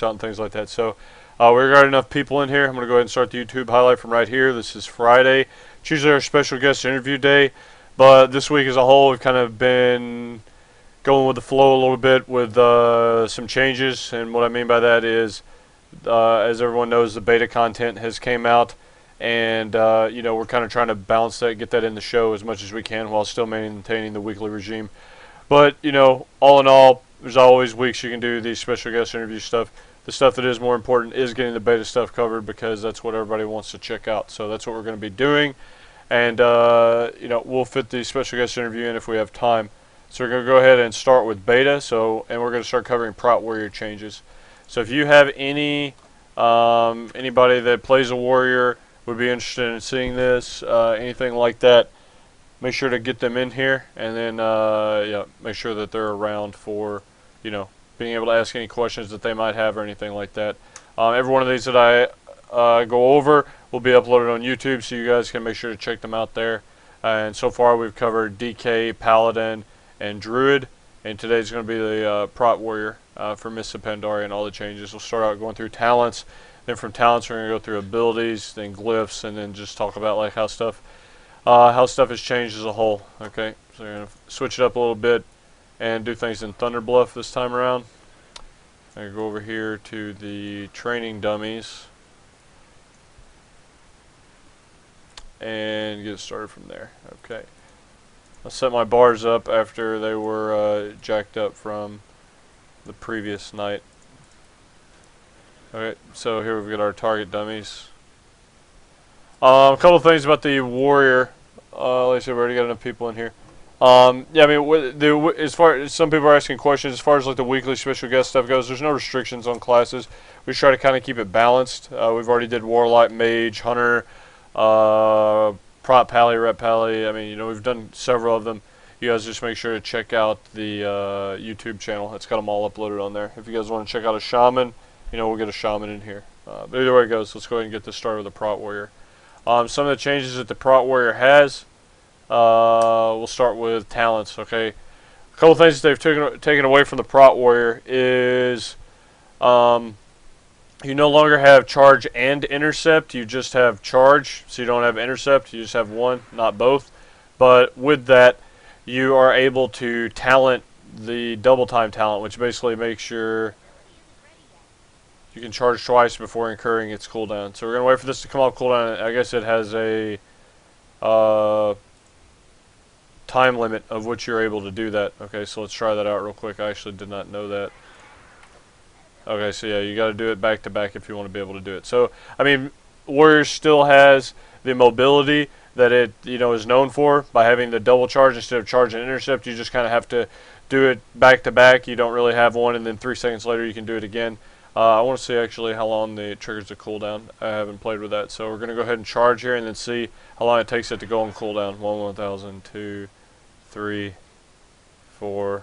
works out and things like that. So we've got enough people in here. I'm going to go ahead and start the YouTube highlight from right here. This is Friday. It's usually our special guest interview day, but this week as a whole, we've kind of been going with the flow a little bit with some changes. And what I mean by that is, as everyone knows, the beta content has came out. And, we're kind of trying to balance that, get that in the show as much as we can while still maintaining the weekly regime. But, all in all, there's always weeks you can do these special guest interview stuff. The stuff that is more important is getting the beta stuff covered because that's what everybody wants to check out. So that's what we're going to be doing. And, we'll fit the special guest interview in if we have time. So we're going to go ahead and start with beta. And we're going to start covering Prot Warrior changes. So if you have anybody that plays a warrior, would be interested in seeing this, anything like that, make sure to get them in here, and then make sure that they're around for being able to ask any questions that they might have or anything like that. Every one of these that I go over will be uploaded on YouTube, so you guys can make sure to check them out there. And so far we've covered DK, Paladin, and Druid, and today's going to be the Prot Warrior for Mists of Pandaria and all the changes. We'll start out going through talents. Then from talents, we're going to go through abilities, then glyphs, and then just talk about like how stuff has changed as a whole. Okay, so we're going to switch it up a little bit and do things in Thunder Bluff this time around. I'm going to go over here to the training dummies and get started from there. Okay, I'll set my bars up after they were jacked up from the previous night. Okay, so here we've got our target dummies. A couple of things about the warrior. Like I said, we already got enough people in here. As far as some people are asking questions, as far as like the weekly special guest stuff goes, there's no restrictions on classes. We try to kind of keep it balanced. We've already did Warlock, Mage, Hunter, Prot Pally, Rep Pally. We've done several of them. You guys just make sure to check out the YouTube channel. It's got them all uploaded on there. If you guys want to check out a Shaman, we'll get a Shaman in here. But either way it goes, let's go ahead and get this started with the Prot Warrior. Some of the changes that the Prot Warrior has, we'll start with talents, okay? A couple things that they've taken away from the Prot Warrior is you no longer have charge and intercept. You just have charge, so you don't have intercept. You just have one, not both. But with that, you are able to talent the double time talent, which basically makes you can charge twice before incurring its cooldown. So we're going to wait for this to come off cooldown. I guess it has a time limit of which you're able to do that. Okay, so let's try that out real quick. I actually did not know that. Okay, so yeah, you got to do it back to back if you want to be able to do it. So, Warrior still has the mobility that it is known for by having the double charge instead of charge and intercept. You just kind of have to do it back to back. You don't really have one, and then 3 seconds later you can do it again. I want to see actually how long it triggers the cooldown. I haven't played with that. So we're going to go ahead and charge here and then see how long it takes it to go on cooldown. 1,000, 2, 3, 4.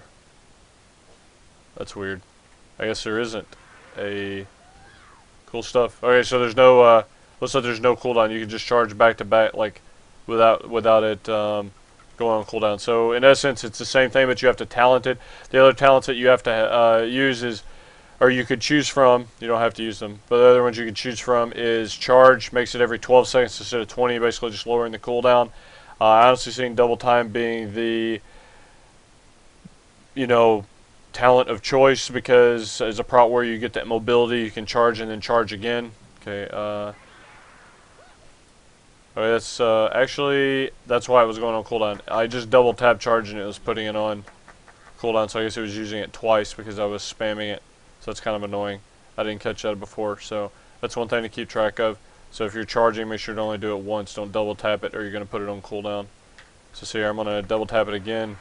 That's weird. I guess there isn't a cool stuff. Okay, so there's no looks like there's no cooldown. You can just charge back to back like without it going on cooldown. So in essence it's the same thing, but you have to talent it. The other talents that you have to use is, or you could choose from, you don't have to use them, but the other ones you can choose from is charge, makes it every 12 seconds instead of 20, basically just lowering the cooldown. I honestly think double time being the, talent of choice, because as a Prot Warrior you get that mobility, you can charge and then charge again. Okay, that's actually, that's why it was going on cooldown. I just double tap charge and it was putting it on cooldown, so I guess it was using it twice because I was spamming it. So that's kind of annoying. I didn't catch that before, so that's one thing to keep track of. So if you're charging, make sure to only do it once. Don't double tap it or you're going to put it on cooldown. So see here, I'm going to double tap it again.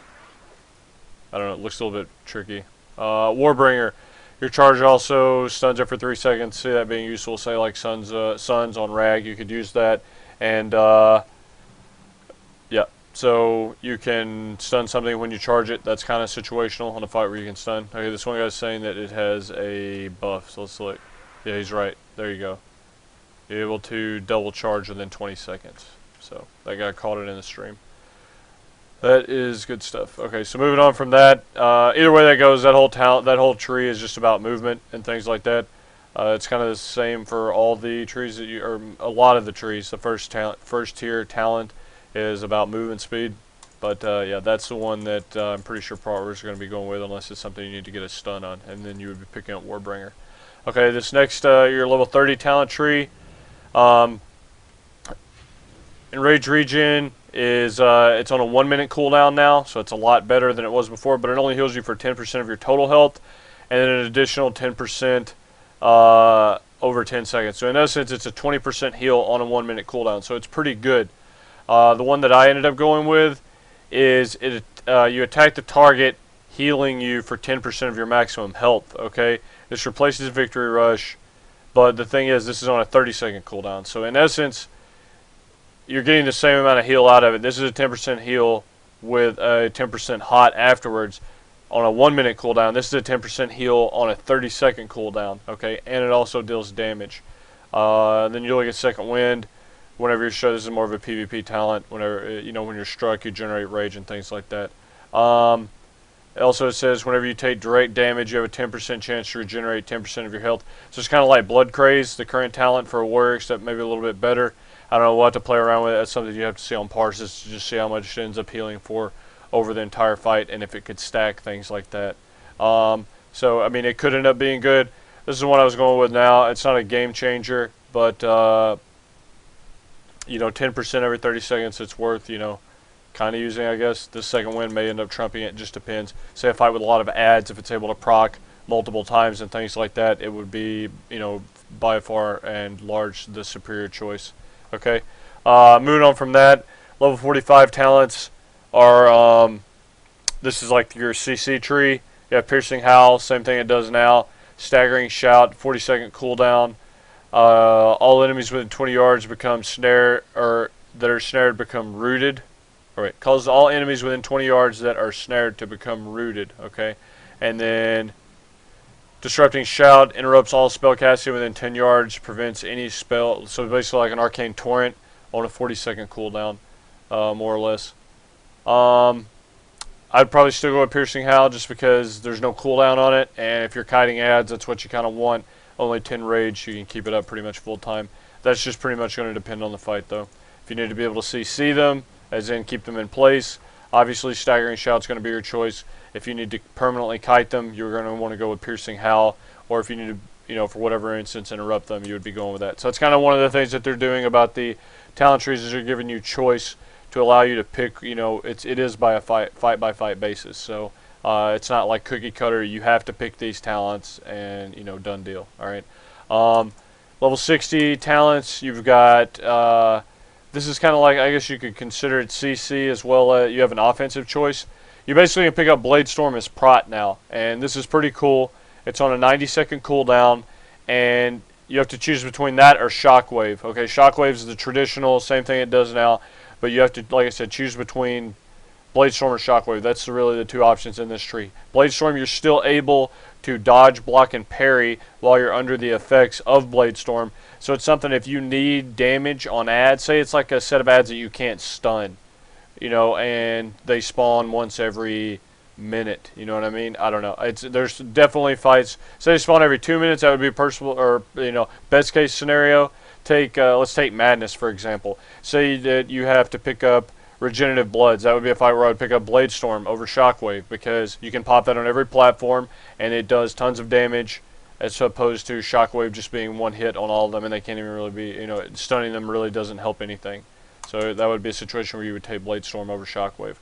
I don't know, it looks a little bit tricky. Warbringer, your charge also stuns it for 3 seconds. See that being useful, say like Suns on Rag, you could use that. And yeah, so you can stun something when you charge it. That's kind of situational on a fight where you can stun. Okay, this one guy's saying that it has a buff, so let's look. Yeah, he's right. There you go. You're able to double charge within 20 seconds. So that guy caught it in the stream. That is good stuff. Okay, so moving on from that, either way that goes, that whole tree is just about movement and things like that. It's kind of the same for all the trees that or a lot of the trees. The first tier talent is about movement speed, but yeah, that's the one that I'm pretty sure Prowlers are going to be going with, unless it's something you need to get a stun on, and then you would be picking up Warbringer. Okay, this next your level 30 talent tree. Enraged Regen is it's on a 1 minute cooldown now, so it's a lot better than it was before, but it only heals you for 10% of your total health, and then an additional 10% over 10 seconds. So in essence, it's a 20% heal on a 1 minute cooldown, so it's pretty good. The one that I ended up going with is you attack the target, healing you for 10% of your maximum health. Okay, this replaces Victory Rush, but the thing is, this is on a 30-second cooldown. So in essence, you're getting the same amount of heal out of it. This is a 10% heal with a 10% hot afterwards on a 1 minute cooldown. This is a 10% heal on a 30-second cooldown. Okay, and it also deals damage. Then you look at Second Wind. Whenever you're struck, this is more of a PvP talent. Whenever when you're struck, you generate rage and things like that. Also, it says whenever you take direct damage, you have a 10% chance to regenerate 10% of your health. So it's kind of like Blood Craze, the current talent for a warrior, except maybe a little bit better. I don't know, we'll have to play around with it. That's something you have to see on parses to just see how much it ends up healing for over the entire fight, and if it could stack, things like that. So, I mean, it could end up being good. This is what I was going with now. It's not a game changer, but, 10% every 30 seconds, it's worth, kind of using, I guess. The Second Wind may end up trumping it. Just depends. Say a fight with a lot of adds, if it's able to proc multiple times and things like that, it would be, by far and large the superior choice. Okay, moving on from that, level 45 talents are, this is like your CC tree. You have Piercing Howl, same thing it does now. Staggering Shout, 40-second cooldown. All enemies within 20 yards become snared, or that are snared become rooted. Alright, causes all enemies within 20 yards that are snared to become rooted. Okay, and then Disrupting Shout interrupts all spellcasting within 10 yards, prevents any spell. So basically like an Arcane Torrent on a 40-second cooldown, more or less. I'd probably still go with Piercing Howl just because there's no cooldown on it, and if you're kiting ads, that's what you kind of want. Only 10 rage, you can keep it up pretty much full time. That's just pretty much going to depend on the fight, though. If you need to be able to CC them, as in keep them in place, obviously Staggering Shout's going to be your choice. If you need to permanently kite them, you're going to want to go with Piercing Howl, or if you need to, for whatever instance, interrupt them, you would be going with that. So it's kind of one of the things that they're doing about the talent trees is they're giving you choice to allow you to pick. It is by a fight by fight basis. So it's not like cookie cutter. You have to pick these talents, and done deal. All right. Level 60 talents. You've got. This is kind of like, I guess you could consider it CC as well. You have an offensive choice. You basically can pick up Blade Storm as Prot now, and this is pretty cool. It's on a 90-second cooldown, and you have to choose between that or Shockwave. Okay, Shockwave is the traditional, same thing it does now, but you have to, like I said, choose between Blade Storm or Shockwave. That's really the two options in this tree. Blade Storm, you're still able to dodge, block, and parry while you're under the effects of Blade Storm. So it's something, if you need damage on ads, say it's like a set of ads that you can't stun, and they spawn once every minute. You know what I mean? I don't know. There's definitely fights. Say they spawn every 2 minutes. That would be personal, or best case scenario. Let's take Madness for example. Say that you have to pick up Regenerative Bloods. That would be a fight where I would pick up Blade Storm over Shockwave, because you can pop that on every platform and it does tons of damage, as opposed to Shockwave just being one hit on all of them, and they can't even really be, stunning them really doesn't help anything. So that would be a situation where you would take Blade Storm over Shockwave.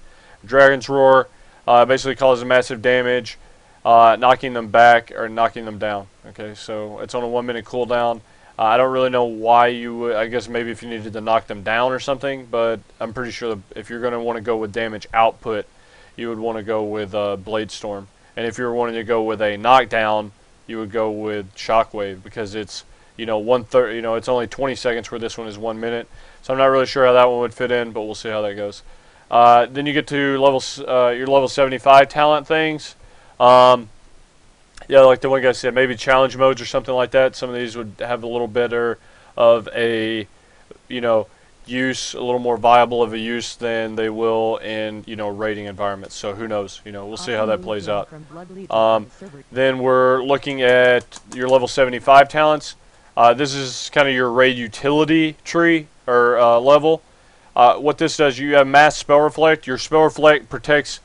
Dragon's Roar basically causes massive damage, knocking them back or knocking them down. Okay, so it's on a 1 minute cooldown. I don't really know why you would. I guess maybe if you needed to knock them down or something, but I'm pretty sure if you're going to want to go with damage output, you would want to go with Blade Storm. And if you're wanting to go with a knockdown, you would go with Shockwave, because it's it's only 20 seconds where this one is 1 minute. So I'm not really sure how that one would fit in, but we'll see how that goes. Then you get to your level 75 talent things. Yeah, like the one guy said, maybe challenge modes or something like that. Some of these would have a little better of a, use, a little more viable of a use than they will in, raiding environments. So who knows? We'll see how that plays out. Then we're looking at your level 75 talents. This is kind of your raid utility tree or level. What this does, you have mass spell reflect. Your spell reflect protects.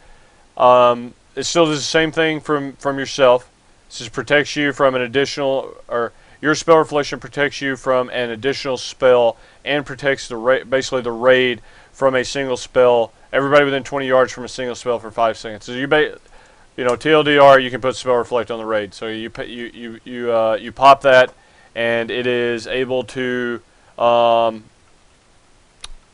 It still does the same thing from yourself. This just protects you from an additional, or your spell reflection protects you from an additional spell and protects basically the raid from a single spell. Everybody within 20 yards from a single spell for 5 seconds. So TLDR, you can put spell reflect on the raid. So you pop that, and it is able to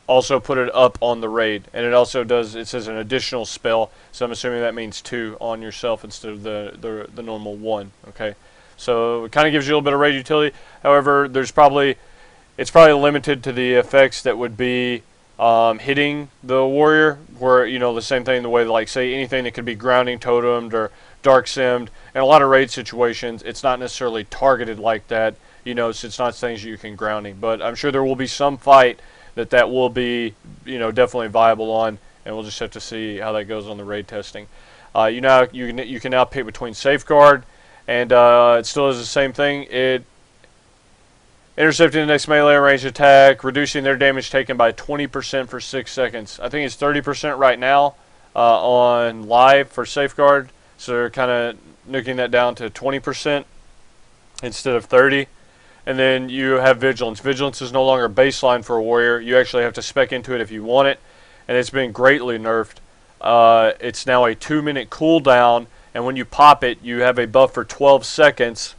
also put it up on the raid, and it also does. It says an additional spell, so I'm assuming that means 2 on yourself instead of the normal 1. Okay, so it kind of gives you a little bit of raid utility. However, it's probably limited to the effects that would be hitting the warrior, where the same thing, the way like say anything that could be grounding totemed or dark simmed. In a lot of raid situations, it's not necessarily targeted like that. So it's not things you can grounding, but I'm sure there will be some fight that will be, definitely viable on, and we'll just have to see how that goes on the raid testing. You can now pick between safeguard, and it still is the same thing. It intercepting the next melee range attack, reducing their damage taken by 20% for 6 seconds. I think it's 30% right now on live for safeguard, so they're kind of nuking that down to 20% instead of 30. And then you have Vigilance. Vigilance is no longer baseline for a warrior. You actually have to spec into it if you want it, and it's been greatly nerfed. It's now a 2-minute cooldown, and when you pop it, you have a buff for 12 seconds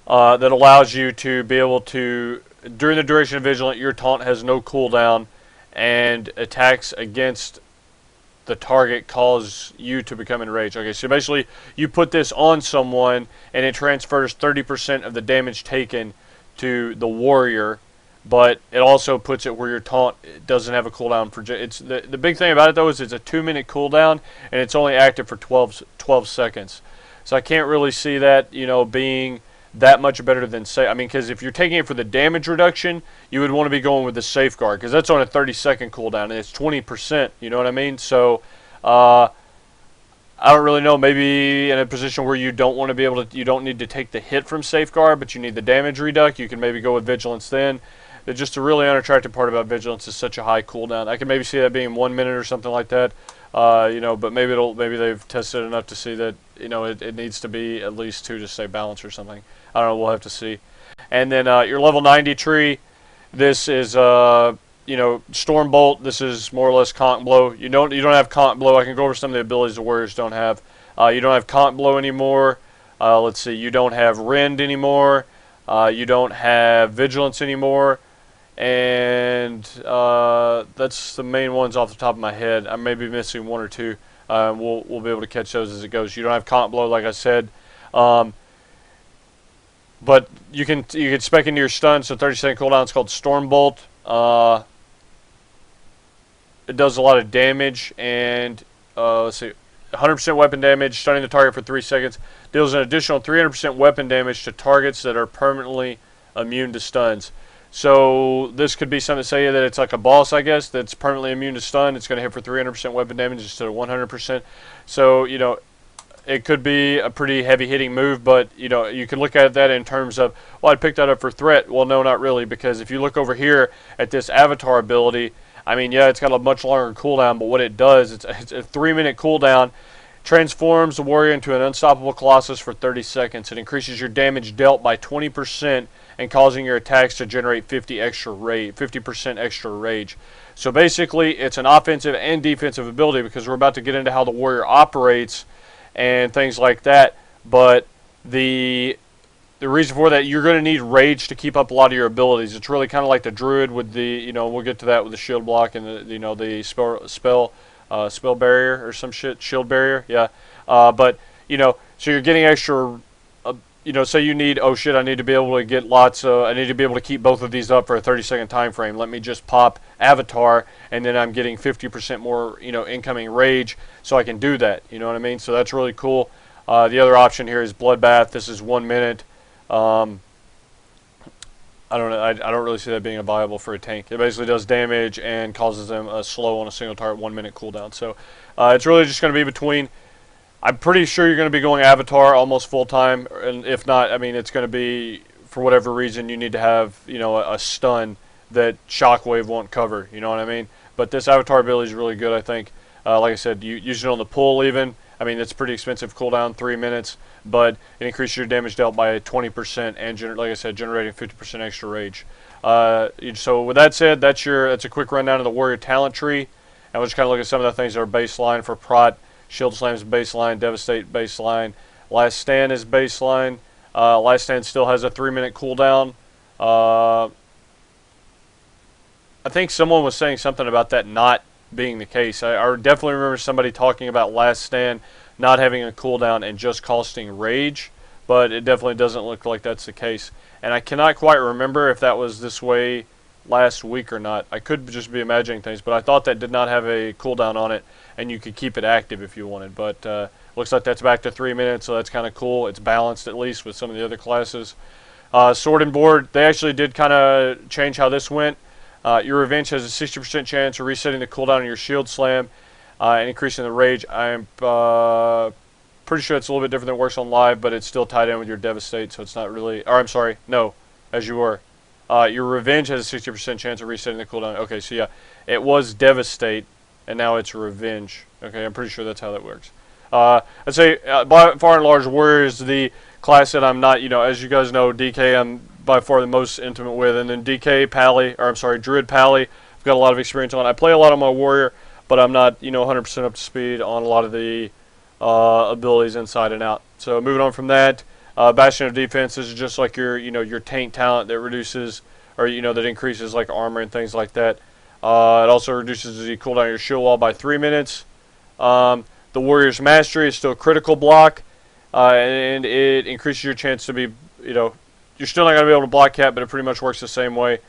that allows you to be able to, during the duration of Vigilant, your taunt has no cooldown, and attacks against the target cause you to become enraged. Okay, so basically you put this on someone and it transfers 30% of the damage taken to the warrior, but it also puts it where your taunt doesn't have a cooldown for. It's the big thing about it though is it's a 2-minute cooldown and it's only active for 12 seconds. So I can't really see that being that much better than because if you're taking it for the damage reduction, you would want to be going with the safeguard because that's on a 30-second cooldown and it's 20%. You know what I mean? So I don't really know. Maybe in a position where you don't want to be able to, you don't need to take the hit from safeguard, but you need the damage reduct. You can maybe go with vigilance then. It's just a really unattractive part about vigilance is such a high cooldown. I can maybe see that being 1 minute or something like that. But maybe they've tested enough to see that it needs to be at least 2 to stay balanced or something. I don't know. We'll have to see. And then your level 90 tree. This is Storm Bolt. This is more or less Conch Blow. You don't have Conch Blow. I can go over some of the abilities the warriors don't have. You don't have Conch Blow anymore. Let's see. You don't have Rend anymore. You don't have Vigilance anymore. And that's the main ones off the top of my head. I may be missing 1 or 2. We'll be able to catch those as it goes. You don't have Conch Blow, like I said, but you can spec into your stun. So 30-second cooldown. It's called Storm Bolt. It does a lot of damage, and let's see, 100% weapon damage, stunning the target for 3 seconds. Deals an additional 300% weapon damage to targets that are permanently immune to stuns. So this could be something to say that it's like a boss, I guess, that's permanently immune to stun. It's going to hit for 300% weapon damage instead of 100%. So, it could be a pretty heavy-hitting move, but, you can look at that in terms of, well, I'd pick that up for threat. Well, no, not really, because if you look over here at this avatar ability, yeah, it's got a much longer cooldown, but what it does, it's a 3-minute cooldown, transforms the warrior into an unstoppable colossus for 30 seconds. It increases your damage dealt by 20% and causing your attacks to generate 50% extra rage. So basically, it's an offensive and defensive ability because we're about to get into how the warrior operates and things like that. But the reason for that, you're going to need rage to keep up a lot of your abilities. It's really kind of like the druid with the, we'll get to that with the shield block and the spell barrier or some shit, shield barrier, yeah. But so you're getting extra. Say you need, oh shit, I need to be able to get I need to be able to keep both of these up for a 30-second time frame. Let me just pop Avatar, and then I'm getting 50% more, incoming rage, so I can do that. You know what I mean? So that's really cool. The other option here is Bloodbath. This is 1 minute. I I don't know. I don't really see that being viable for a tank. It basically does damage and causes them a slow on a single target 1 minute cooldown. So it's really just going to be between. I'm pretty sure you're going to be going Avatar almost full time, and if not, I mean it's going to be for whatever reason you need to have a stun that Shockwave won't cover. You know what I mean? But this Avatar ability is really good. I think. Like I said, you use it on the pull even. I mean, it's pretty expensive cooldown, 3 minutes, but it increases your damage dealt by 20%, and like I said, generating 50% extra rage. So with that said, that's a quick rundown of the warrior talent tree, and we'll just kind of look at some of the things that are baseline for Prot. Shield Slam is baseline, Devastate baseline, Last Stand is baseline. Last Stand still has a 3 minute cooldown. I think someone was saying something about that not being the case. I definitely remember somebody talking about Last Stand not having a cooldown and just costing rage, but it definitely doesn't look like that's the case. And I cannot quite remember if that was this way last week or not. I could just be imagining things, but I thought that did not have a cooldown on it, and you could keep it active if you wanted. But looks like that's back to 3 minutes, so that's kind of cool. It's balanced at least with some of the other classes. Sword and Board, they actually did kind of change how this went. Your Revenge has a 60% chance of resetting the cooldown on your Shield Slam and increasing the rage. I'm pretty sure it's a little bit different than it works on live, but it's still tied in with your Devastate, so it's not really... Or I'm sorry, no, as you were. Your Revenge has a 60% chance of resetting the cooldown. Okay, so yeah, it was Devastate, and now it's Revenge. Okay, I'm pretty sure that's how that works. I'd say, by far and large, Warrior is the class that I'm not, as you guys know, DK I'm by far the most intimate with, and then DK, Druid Pally, I've got a lot of experience on. I play a lot on my Warrior, but I'm not, 100% up to speed on a lot of the abilities inside and out. So moving on from that, Bastion of Defense is just like your tank talent that reduces, or that increases like armor and things like that. It also reduces the cooldown of your shield wall by 3 minutes. The Warrior's Mastery is still a critical block, and it increases your chance to be, you're still not going to be able to block Cat, but it pretty much works the same way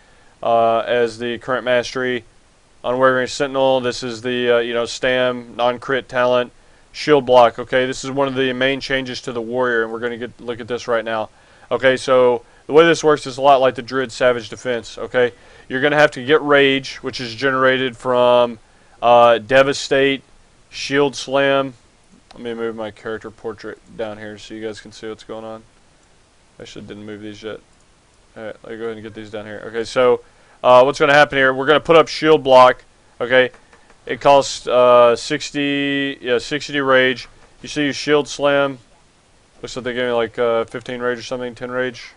as the current Mastery. Unwavering Sentinel, this is the, Stam, non-crit talent, shield block. Okay, this is one of the main changes to the Warrior, and we're going to look at this right now. Okay, so the way this works is a lot like the Druid Savage Defense. Okay, you're going to have to get Rage, which is generated from Devastate, Shield Slam. Let me move my character portrait down here so you guys can see what's going on. I actually didn't move these yet. Alright, let me go ahead and get these down here. Okay, so what's going to happen here, we're going to put up shield block. Okay, it costs 60 rage. You see your shield slam. Looks like they gave me like 15 rage or something, 10 rage.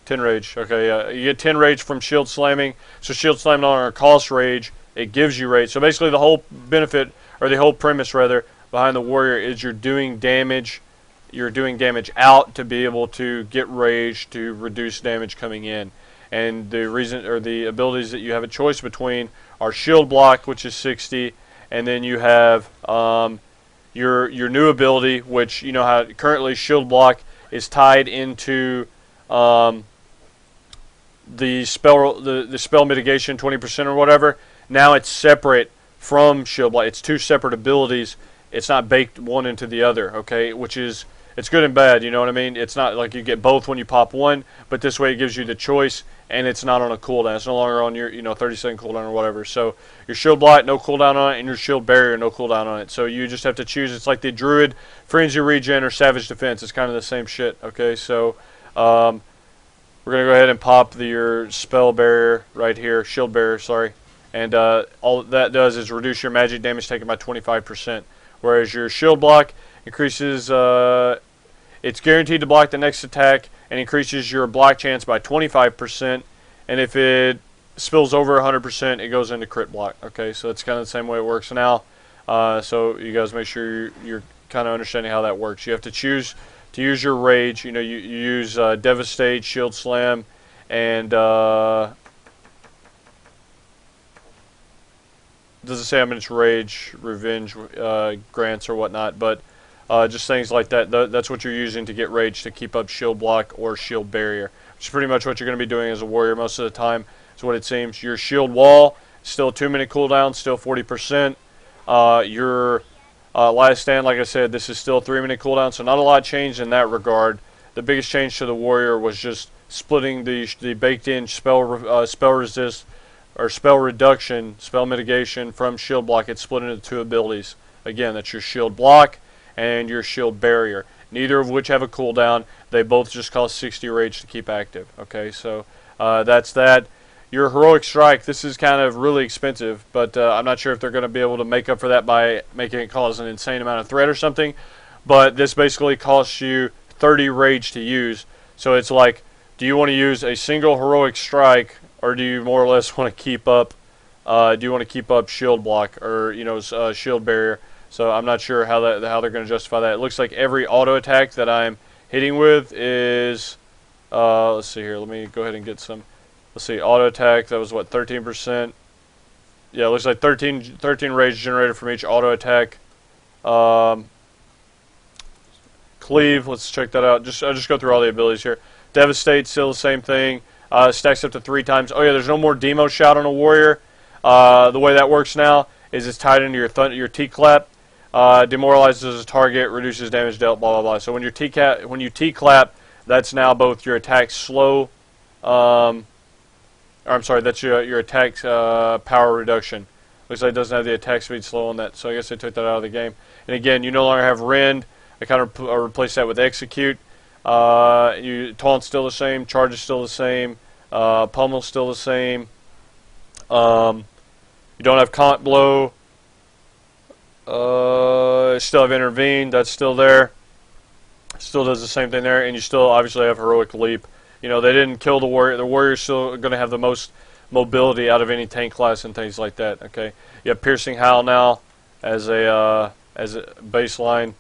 10 rage, okay, yeah. You get 10 rage from shield slamming. So shield slam no longer costs rage, it gives you rage. So basically the whole benefit, or the whole premise rather, behind the Warrior is you're doing damage out to be able to get rage to reduce damage coming in. And the reason, or the abilities that you have a choice between are shield block, which is 60, and then you have your new ability, which how currently shield block is tied into the spell mitigation 20% or whatever. Now it's separate from shield block. It's two separate abilities. It's not baked one into the other. Okay, which is, it's good and bad, you know what I mean? It's not like you get both when you pop one, but this way it gives you the choice, and it's not on a cooldown. It's no longer on your 30-second cooldown or whatever. So your shield block, no cooldown on it, and your shield barrier, no cooldown on it. So you just have to choose. It's like the Druid, Frenzy Regen, or Savage Defense. It's kind of the same shit, okay? So we're going to go ahead and pop your spell barrier right here, shield barrier, sorry. And all that does is reduce your magic damage taken by 25%. Whereas your shield block increases, it's guaranteed to block the next attack and increases your block chance by 25%. And if it spills over 100%, it goes into crit block. Okay, so that's kind of the same way it works now. So you guys make sure you're kind of understanding how that works. You have to choose to use your rage. You use Devastate, Shield Slam, and doesn't say how much rage, revenge grants or whatnot, but just things like that. That's what you're using to get rage to keep up shield block or shield barrier, which is pretty much what you're going to be doing as a Warrior most of the time. Is what it seems. Your shield wall still a 2-minute cooldown, still 40%. Your Last Stand, like I said, this is still a 3-minute cooldown, so not a lot changed in that regard. The biggest change to the Warrior was just splitting the baked-in spell resist or spell reduction, spell mitigation from shield block. It's split into 2 abilities. Again, that's your shield block and your shield barrier. Neither of which have a cooldown. They both just cost 60 rage to keep active. Okay, so that's that. Your heroic strike. This is kind of really expensive, but I'm not sure if they're going to be able to make up for that by making it cause an insane amount of threat or something. But this basically costs you 30 rage to use. So it's like, do you want to use a single heroic strike, or do you more or less want to keep up? Do you want to keep up shield block or shield barrier? So I'm not sure how they're going to justify that. It looks like every auto attack that I'm hitting with is let's see here. Let me go ahead and get some. Let's see, auto attack. That was what, 13%. Yeah, it looks like 13 rage generated from each auto attack. Cleave. Let's check that out. I'll just go through all the abilities here. Devastate, still the same thing. Stacks up to 3 times. Oh yeah, there's no more demo shout on a warrior. The way that works now is it's tied into your T-clap. Demoralizes a target, reduces damage dealt, blah blah blah. So when you T-clap, that's now both your attack slow, I'm sorry, that's your attack power reduction. Looks like it doesn't have the attack speed slow on that, so I guess they took that out of the game. And again, you no longer have rend. I kind of replaced that with execute. Taunt's still the same, charge is still the same, pummel's still the same. You don't have Cont Blow. Still have Intervene, that's still there. Still does the same thing there, and you still obviously have Heroic Leap. You know, they didn't kill the Warrior. The Warrior's still going to have the most mobility out of any tank class and things like that, okay? You have Piercing Howl now as a baseline,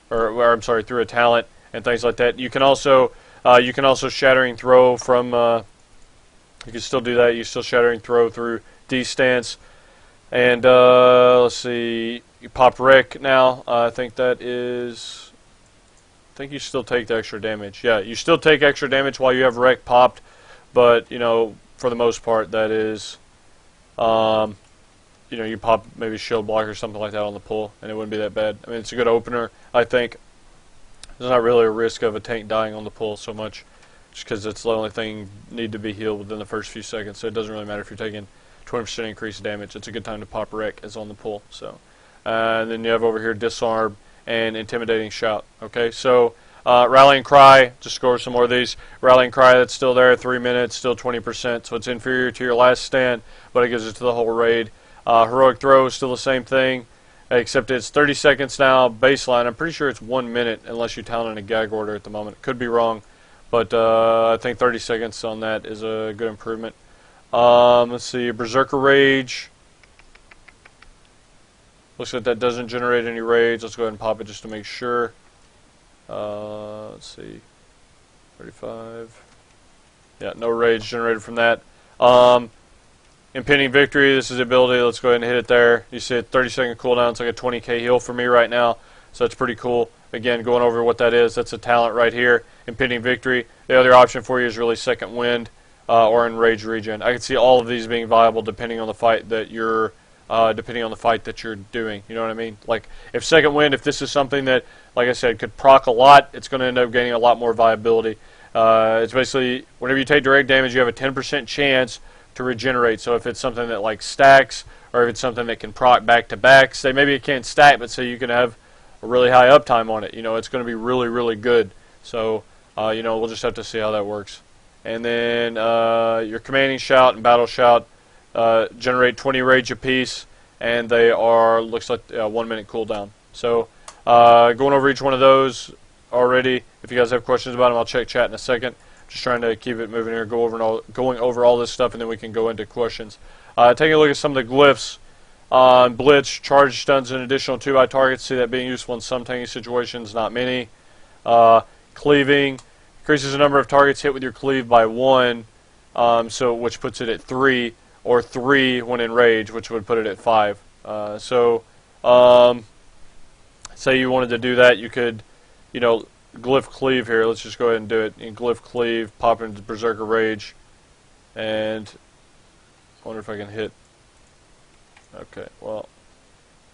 or I'm sorry, through a talent and things like that. You can also Shattering Throw from, you can still do that. You still Shattering Throw through D-Stance. And let's see, you pop Wreck now. I think that is... I think you still take the extra damage. Yeah, you still take extra damage while you have Wreck popped, but, you know, for the most part, that is, you know, you pop maybe Shield Block or something like that on the pull, and it wouldn't be that bad. I mean, it's a good opener, I think. There's not really a risk of a tank dying on the pull so much, just because it's the only thing need to be healed within the first few seconds, so it doesn't really matter if you're taking 20% increased damage. It's a good time to pop Wreck as on the pull. So, and then you have over here Disarm and Intimidating Shout. Okay, so Rallying Cry, just go over some more of these. Rallying Cry, that's still there, 3 minutes, still 20%, so it's inferior to your last stand, but it gives it to the whole raid. Heroic Throw is still the same thing, except it's 30 seconds now, baseline. I'm pretty sure it's 1 minute, unless you talent in a gag order at the moment. Could be wrong, but I think 30 seconds on that is a good improvement. Let's see, Berserker Rage. Looks like that doesn't generate any rage. Let's go ahead and pop it just to make sure. Let's see, 35. Yeah, no rage generated from that. Impending Victory, this is the ability. Let's go ahead and hit it there. You see it, 30-second cooldown. It's like a 20k heal for me right now, so that's pretty cool. Again, going over what that is, that's a talent right here, Impending Victory. The other option for you is really Second Wind or Enraged Regen. I can see all of these being viable depending on the fight that you're doing. You know what I mean? Like, if Second Wind, if this is something that, like I said, could proc a lot, it's going to end up gaining a lot more viability. It's basically, whenever you take direct damage, you have a 10% chance to regenerate. So if it's something that, like, stacks, or if it's something that can proc back-to-back, say maybe it can't stack, but say you can have a really high uptime on it, you know, it's going to be really, really good. So, you know, we'll just have to see how that works. And then your Commanding Shout and Battle Shout generate 20 rage apiece, and they are, looks like, 1 minute cooldown. So going over each one of those already. If you guys have questions about them, I'll check chat in a second. Just trying to keep it moving here, going over all this stuff, and then we can go into questions. Taking a look at some of the glyphs. Blitz, charge stuns an additional 2 by targets. See that being useful in some tanking situations, not many. Cleaving increases the number of targets hit with your cleave by 1, so which puts it at 3, or 3 when in rage, which would put it at 5. Say you wanted to do that, you could, you know, glyph cleave here. Let's just go ahead and do it. In glyph cleave, pop into Berserker Rage, and I wonder if I can hit. Okay, well,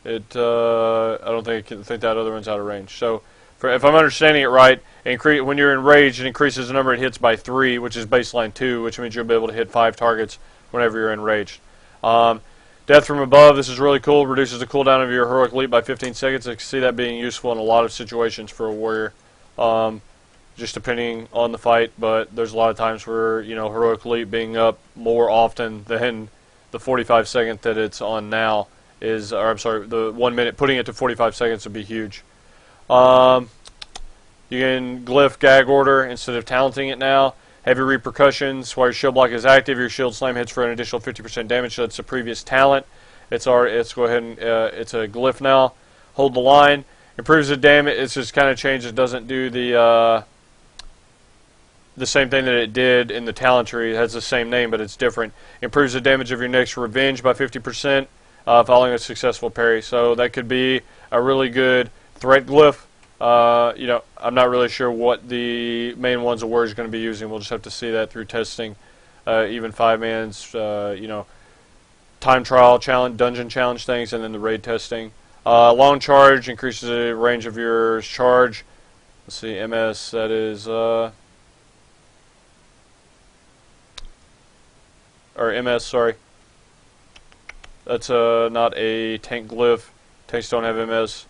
I don't think that other one's out of range. So if I'm understanding it right, when you're enraged, it increases the number it hits by 3, which is baseline 2, which means you'll be able to hit 5 targets whenever you're enraged. Death from above, this is really cool. Reduces the cooldown of your heroic leap by 15 seconds. I can see that being useful in a lot of situations for a warrior, just depending on the fight. But there's a lot of times where, heroic leap being up more often than the 45 second that it's on now is, or I'm sorry, the 1 minute, putting it to 45 seconds would be huge. You can glyph gag order instead of talenting it now. Heavy repercussions. While your shield block is active, your shield slam hits for an additional 50% damage. So that's the previous talent. It's go ahead and it's a glyph now. Hold the line. Improves the damage. It's just kind of changed. It doesn't do the same thing that it did in the talent tree. It has the same name, but it's different. Improves the damage of your next revenge by 50% following a successful parry. So that could be a really good threat glyph. I'm not really sure what the main ones of warriors going to be using. We'll just have to see that through testing. Even 5-man's, time trial challenge, dungeon challenge things, and then the raid testing. Long charge increases the range of your charge. Let's see, MS, that is, or MS, sorry. That's not a tank glyph. Tanks don't have MS.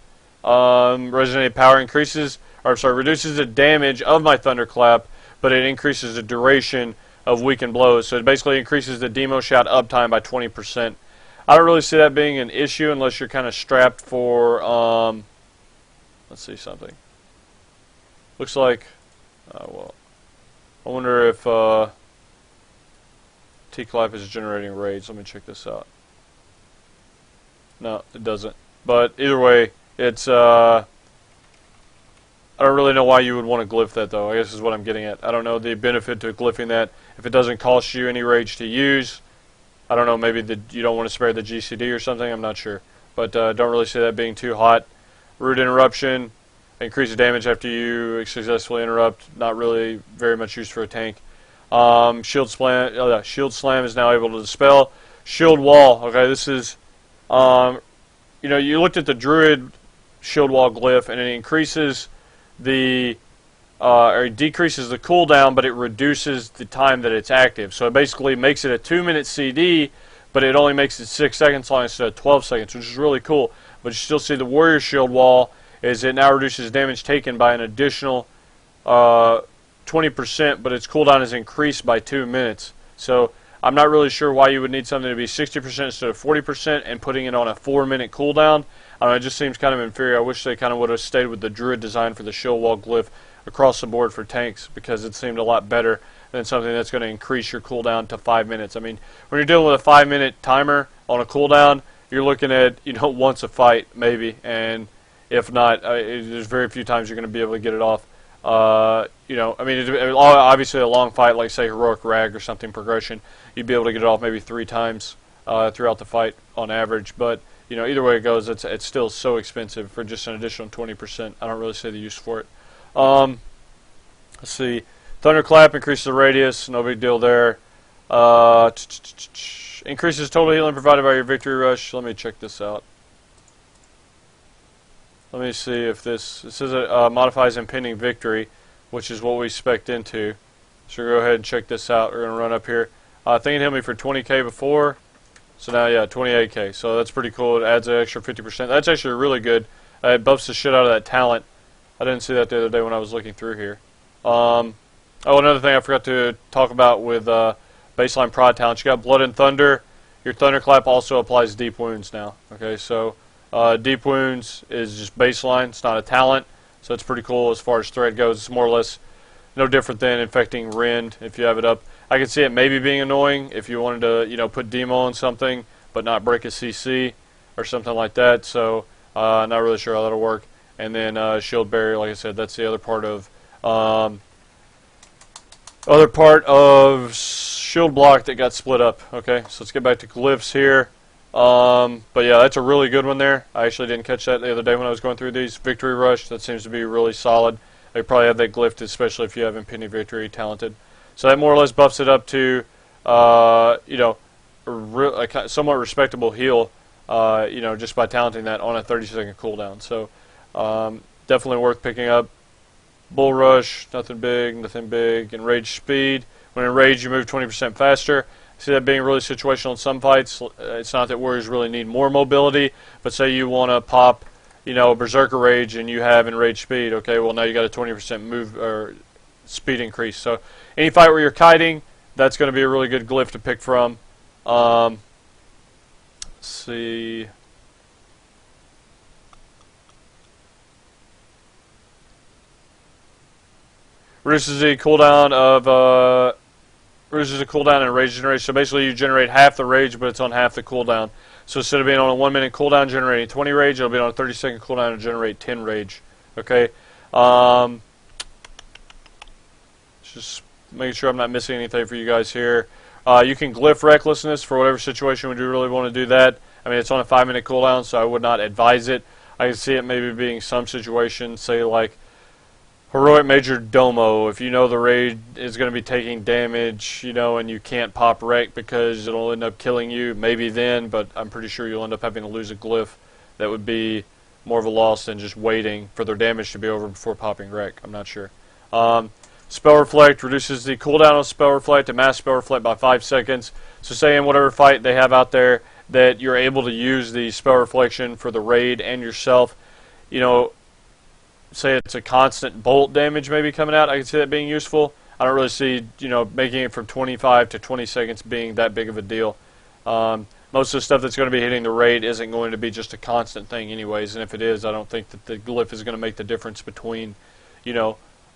Resonating power reduces the damage of my thunderclap, but it increases the duration of weakened blows. So it basically increases the demo shout uptime by 20%. I don't really see that being an issue unless you're kind of strapped for, let's see something. Looks like, well, I wonder if T-Clap is generating raids. Let me check this out. No, it doesn't. But either way, it's, I don't really know why you would want to glyph that, though. I guess is what I'm getting at. I don't know the benefit to glyphing that. If it doesn't cost you any rage to use, I don't know, maybe you don't want to spare the GCD or something, I'm not sure. But don't really see that being too hot. Root interruption, increases damage after you successfully interrupt. Not really very much used for a tank. Shield slam is now able to dispel. Shield wall, okay, this is, you looked at the druid shield wall glyph, and it increases or it decreases the cooldown, but it reduces the time that it's active. So it basically makes it a 2-minute CD, but it only makes it 6 seconds long instead of 12 seconds, which is really cool. But you still see the warrior shield wall is it now reduces damage taken by an additional 20%, but its cooldown is increased by 2 minutes. So I'm not really sure why you would need something to be 60% instead of 40% and putting it on a 4-minute cooldown. I don't know, it just seems kind of inferior. I wish they kind of would have stayed with the druid design for the shield wall glyph across the board for tanks, because it seemed a lot better than something that's going to increase your cooldown to 5 minutes. I mean, when you're dealing with a 5-minute timer on a cooldown, you're looking at, once a fight maybe, and if not, there's very few times you're going to be able to get it off. Obviously a long fight, like say Heroic Rag or something progression, you'd be able to get it off maybe 3 times throughout the fight on average. But either way it goes, it's still so expensive for just an additional 20%. I don't really see the use for it. Let's see, Thunderclap increases the radius, no big deal there. Increases total healing provided by your victory rush. Let me check this out. Let me see if it says it modifies impending victory, which is what we spec'd into. So go ahead and check this out. We're going to run up here. I think it hit me for 20k before, so now, yeah, 28k. So that's pretty cool. It adds an extra 50%. That's actually really good. It buffs the shit out of that talent. I didn't see that the other day when I was looking through here. Another thing I forgot to talk about with baseline prod talent. You got Blood and Thunder. Your Thunderclap also applies Deep Wounds now. Okay, so Deep Wounds is just baseline. It's not a talent, so it's pretty cool as far as threat goes. It's more or less no different than Infecting Rend if you have it up. I could see it maybe being annoying if you wanted to, put Demo on something but not break a CC or something like that. So not really sure how that'll work. And then Shield Barrier, like I said, that's the other part of Shield Block that got split up. Okay, so let's get back to glyphs here. But yeah, that's a really good one there. I actually didn't catch that the other day when I was going through these. Victory Rush, that seems to be really solid. They probably have that glyphed, especially if you have Impending Victory talented. So that more or less buffs it up to, a somewhat respectable heal, just by talenting that on a 30-second cooldown. So definitely worth picking up. Bull Rush, nothing big, nothing big. Enraged Speed, when enraged you move 20% faster. I see that being really situational in some fights. It's not that warriors really need more mobility, but say you want to pop, Berserker Rage and you have Enraged Speed. Okay, well now you got a 20% move or speed increase. So any fight where you're kiting, that's going to be a really good glyph to pick from. Let's see. Reduces the cooldown and rage generation. So basically you generate half the rage, but it's on half the cooldown. So instead of being on a 1 minute cooldown generating 20 rage, it'll be on a 30-second cooldown and generate 10 rage. Okay. Just making sure I'm not missing anything for you guys here. You can glyph Recklessness for whatever situation would you really want to do that. I mean, it's on a 5 minute cooldown, so I would not advise it. I can see it maybe being some situations, say like Heroic Major Domo, if you know the raid is going to be taking damage, and you can't pop wreck because it'll end up killing you, maybe then, but I'm pretty sure you'll end up having to lose a glyph. That would be more of a loss than just waiting for their damage to be over before popping wreck. I'm not sure. Spell Reflect reduces the cooldown of Spell Reflect and Mass Spell Reflect by 5 seconds. So say in whatever fight they have out there that you're able to use the Spell Reflection for the raid and yourself, say it's a constant bolt damage maybe coming out, I can see that being useful. I don't really see, making it from 25 to 20 seconds being that big of a deal. Most of the stuff that's going to be hitting the raid isn't going to be just a constant thing anyways, and if it is, I don't think that the glyph is going to make the difference between, it's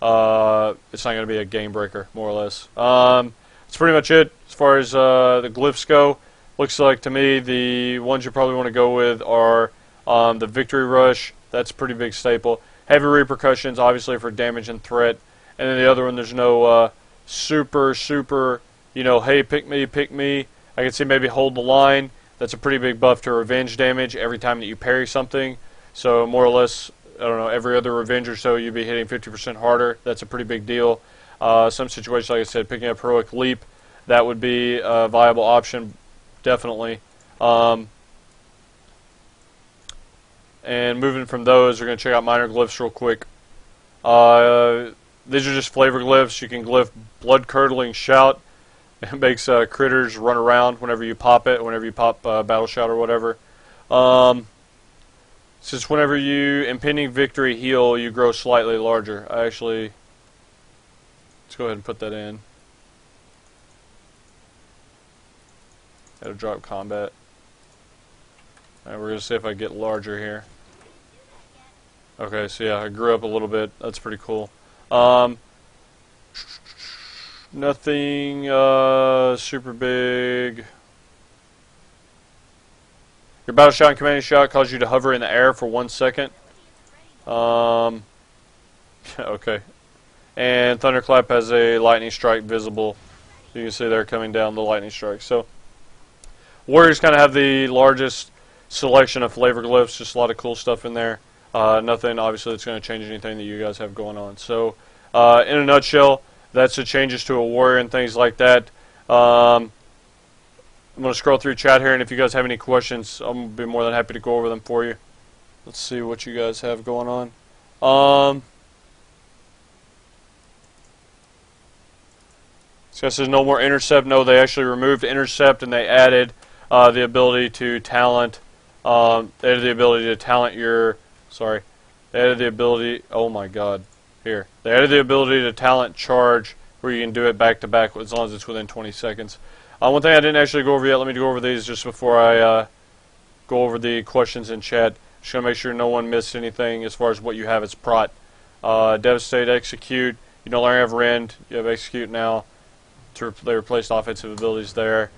not going to be a game breaker, more or less. That's pretty much it as far as the glyphs go. Looks like to me the ones you probably want to go with are the Victory Rush. That's a pretty big staple. Heavy Repercussions, obviously, for damage and threat. And then the other one, there's no super, hey, pick me. I can see maybe Hold the Line. That's a pretty big buff to revenge damage every time that you parry something. So more or less, I don't know, every other revenge or so you'd be hitting 50% harder. That's a pretty big deal. Some situations, like I said, picking up Heroic Leap, that would be a viable option, definitely. And moving from those, we're going to check out minor glyphs real quick. These are just flavor glyphs. You can glyph Blood Curdling Shout. It makes critters run around whenever you pop it, whenever you pop Battle Shout or whatever. Since whenever you Impending Victory heal, you grow slightly larger. Let's go ahead and put that in. It'll drop combat. Alright, we're going to see if I get larger here. Okay, so yeah, I grew up a little bit. That's pretty cool. Nothing super big. Your Battle Shout and Commanding Shout cause you to hover in the air for 1 second. Okay. And Thunderclap has a Lightning Strike visible. You can see they're coming down the Lightning Strike. So, Warriors kind of have the largest selection of flavor glyphs, just a lot of cool stuff in there. Nothing obviously that's going to change anything that you guys have going on. So in a nutshell, that's the changes to a warrior and things like that. I'm going to scroll through chat here, and if you guys have any questions, I'm going to be more than happy to go over them for you. Let's see what you guys have going on. This guy says no more intercept. No, they actually removed intercept and they added the ability to talent. They added the ability to talent your. Sorry, they added the ability. Oh my God! Here, they added the ability to talent charge, where you can do it back to back as long as it's within 20 seconds. One thing I didn't actually go over yet. Let me go over these just before I go over the questions in chat. Just gonna make sure no one missed anything as far as what you have as prot. Devastate, Execute. You no longer have Rend. You have Execute now. They replaced offensive abilities there.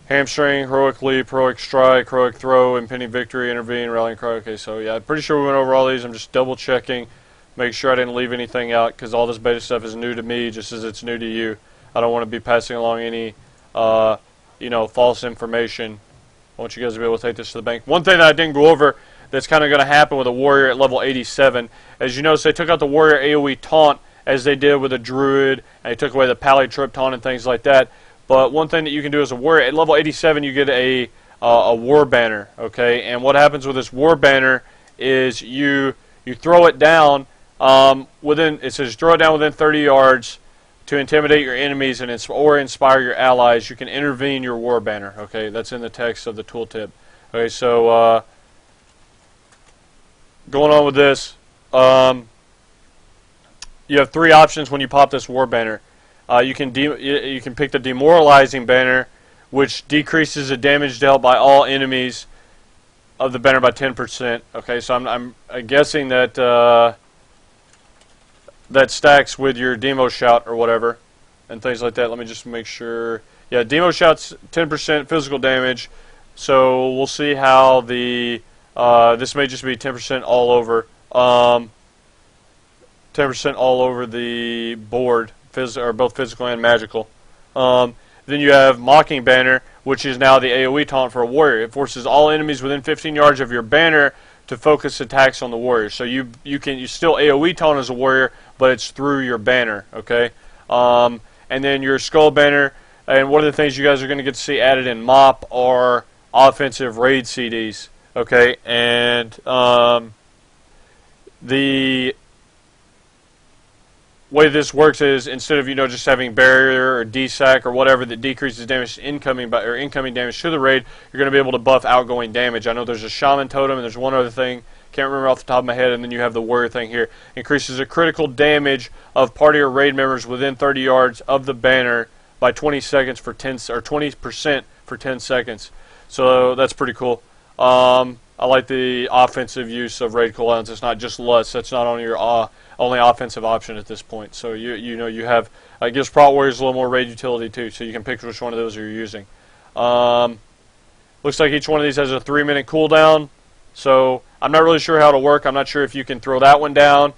Hamstring, Heroic Leap, Heroic Strike, Heroic Throw, Impending Victory, Intervene, Rallying Cry. Okay, so yeah, I'm pretty sure we went over all these. I'm just double checking, make sure I didn't leave anything out, because all this beta stuff is new to me, just as it's new to you. I don't want to be passing along any, false information. I want you guys to be able to take this to the bank. One thing that I didn't go over that's kind of going to happen with a warrior at level 87, as you notice, they took out the warrior AoE taunt as they did with a druid, and they took away the Pally-Trip taunt and things like that. But one thing that you can do as a warrior, at level 87 you get a war banner, okay? And what happens with this war banner is you throw it down within. It says throw it down within 30 yards to intimidate your enemies or inspire your allies. You can intervene your war banner. Okay, that's in the text of the tooltip. Okay, so going on with this, you have 3 options when you pop this war banner. You can pick the demoralizing banner, which decreases the damage dealt by all enemies of the banner by 10%. Okay, so I'm guessing that that stacks with your demo shout or whatever and things like that. Let me just make sure. Yeah, demo shout's 10% physical damage. So we'll see how the this may just be 10% all over. 10% all over the board, both physical and magical. Then you have Mocking Banner, which is now the AoE taunt for a warrior. It forces all enemies within 15 yards of your banner to focus attacks on the warrior. So you still AoE taunt as a warrior, but it's through your banner. Okay, and then your Skull Banner. And one of the things you guys are going to get to see added in MOP are offensive raid CDs. Okay, and the way this works is instead of just having barrier or DSAC or whatever that decreases damage incoming damage to the raid, you're going to be able to buff outgoing damage. I know there's a shaman totem and there's one other thing, can't remember off the top of my head, and then you have the warrior thing here. Increases the critical damage of party or raid members within 30 yards of the banner by 20 seconds for 10 or 20% for 10 seconds. So that's pretty cool. I like the offensive use of raid cooldowns. It's not just lust. That's not on your only offensive option at this point. So you have gives Prot Warriors a little more raid utility too. So you can pick which one of those you're using. Looks like each one of these has a 3-minute cooldown. So I'm not really sure how it'll work. I'm not sure if you can throw that one down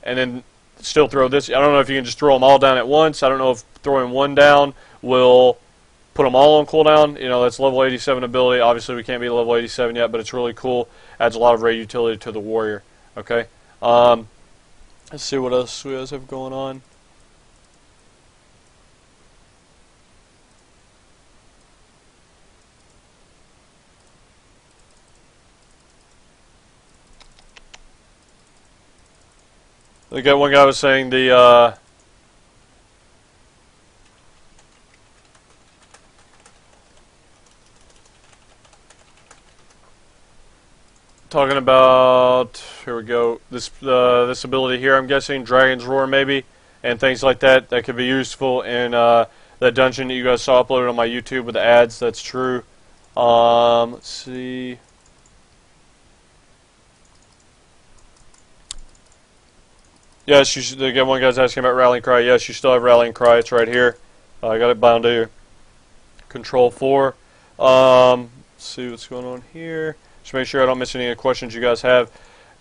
and then still throw this. I don't know if you can just throw them all down at once. I don't know if throwing one down will put them all on cooldown. That's level 87 ability. Obviously, we can't be level 87 yet, but it's really cool. Adds a lot of raid utility to the warrior. Okay. Let's see what else we guys have going on. One guy was saying talking about, here we go, this ability here, I'm guessing, Dragon's Roar maybe, and things like that could be useful in that dungeon that you guys saw uploaded on my YouTube with the ads. That's true. Let's see. Yes, again, one guy's asking about Rallying Cry. Yes, you still have Rallying Cry. It's right here. I got it bound to your Control 4. Let's see what's going on here. Just make sure I don't miss any questions you guys have.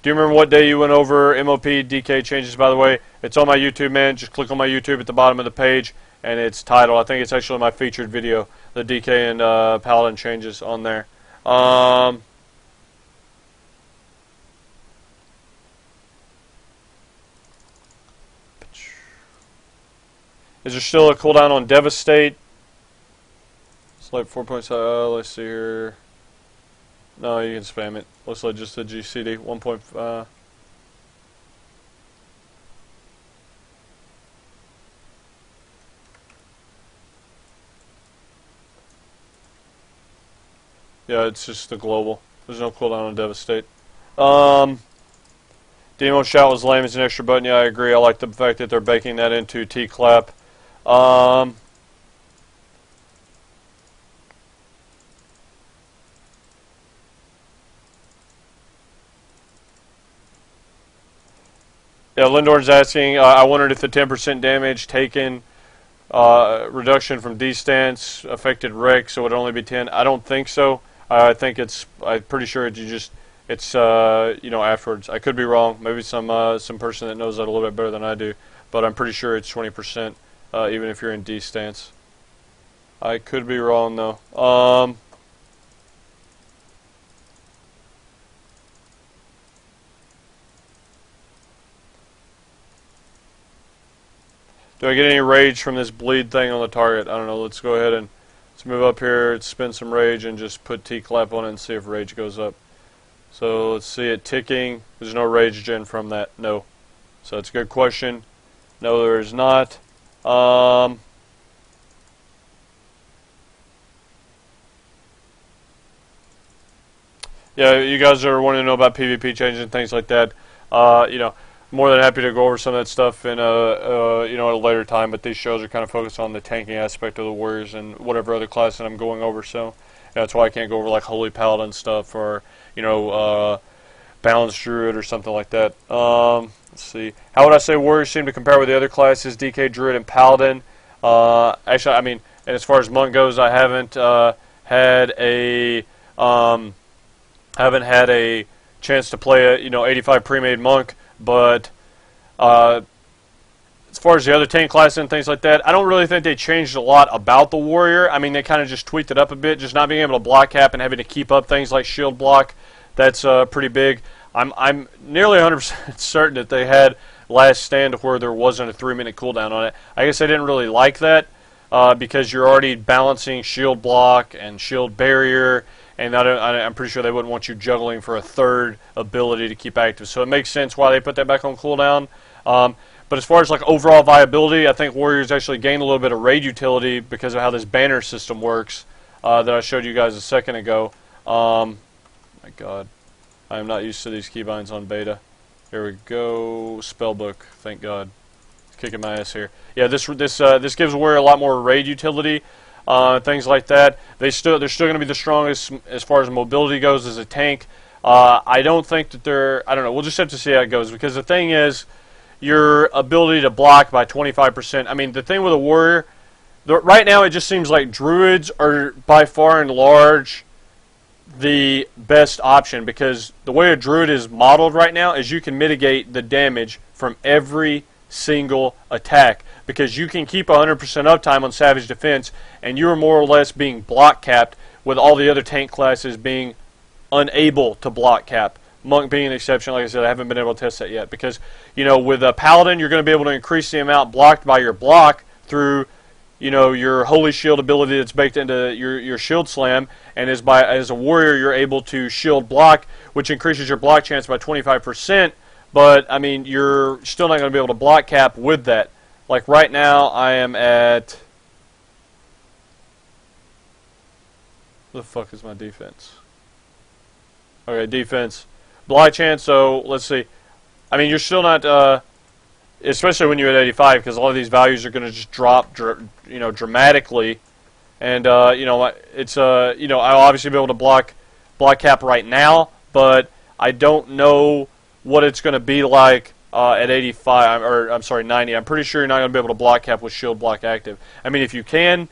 Do you remember what day you went over MOP DK changes, by the way? It's on my YouTube, man. Just click on my YouTube at the bottom of the page, and it's titled. I think it's actually my featured video, the DK and Paladin changes on there. Is there still a cooldown on Devastate? It's like 4.7. Let's see here. No, you can spam it. Looks like just the GCD 1.5. Yeah, it's just the global. There's no cooldown on Devastate. Demo Shout was lame as an extra button. Yeah, I agree. I like the fact that they're baking that into T-Clap. Yeah, Lindor's asking, I wondered if the 10% damage taken reduction from D-stance affected Rick, so it would only be 10. I don't think so. I'm pretty sure it's afterwards. I could be wrong. Maybe some person that knows that a little bit better than I do, but I'm pretty sure it's 20%, even if you're in D-stance. I could be wrong though. Do I get any rage from this bleed thing on the target? I don't know. Let's go ahead and let's move up here, spend some rage, and just put T-Clap on it and see if rage goes up. So let's see it ticking. There's no rage gen from that. No. So it's a good question. No, there is not. Yeah, you guys are wanting to know about PvP changes and things like that. More than happy to go over some of that stuff in at a later time. But these shows are kind of focused on the tanking aspect of the warriors and whatever other class that I'm going over. So that's why I can't go over like Holy Paladin stuff or Balanced Druid or something like that. Let's see. How would I say warriors seem to compare with the other classes, DK, Druid, and Paladin? Actually, I mean, and as far as monk goes, I haven't had a chance to play a 85 pre-made monk, but as far as the other tank classes and things like that, I don't really think they changed a lot about the warrior. I mean, they kind of just tweaked it up a bit, just not being able to block cap and having to keep up things like shield block. That's pretty big. I'm nearly 100% certain that they had Last Stand where there wasn't a 3-minute cooldown on it. I guess I didn't really like that because you're already balancing shield block and shield barrier, and I'm pretty sure they wouldn't want you juggling for a third ability to keep active. So it makes sense why they put that back on cooldown. But as far as like overall viability, I think warriors actually gained a little bit of raid utility because of how this banner system works that I showed you guys a second ago. My God, I am not used to these keybinds on beta. Here we go, spellbook. Thank God, it's kicking my ass here. Yeah, this gives warrior a lot more raid utility, things like that. They're still going to be the strongest as far as mobility goes as a tank. I don't think that they're. I don't know. We'll just have to see how it goes because the thing is, your ability to block by 25%. I mean, the thing with a warrior, right now it just seems like druids are by far and large the best option because the way a druid is modeled right now is you can mitigate the damage from every single attack because you can keep 100% uptime on Savage Defense and you are more or less being block capped with all the other tank classes being unable to block cap. Monk being an exception, like I said, I haven't been able to test that yet because, with a Paladin, you're going to be able to increase the amount blocked by your block through your Holy Shield ability that's baked into your Shield Slam, and as a warrior, you're able to shield block, which increases your block chance by 25%, but, I mean, you're still not going to be able to block cap with that. Like, right now, I am at... What the fuck is my defense? Okay, defense. Block chance, so, let's see. I mean, you're still not... especially when you're at 85, because a lot of these values are going to just drop, dramatically, and it's I'll obviously be able to block cap right now, but I don't know what it's going to be like at 85 or I'm sorry 90. I'm pretty sure you're not going to be able to block cap with shield block active. I mean, if you're able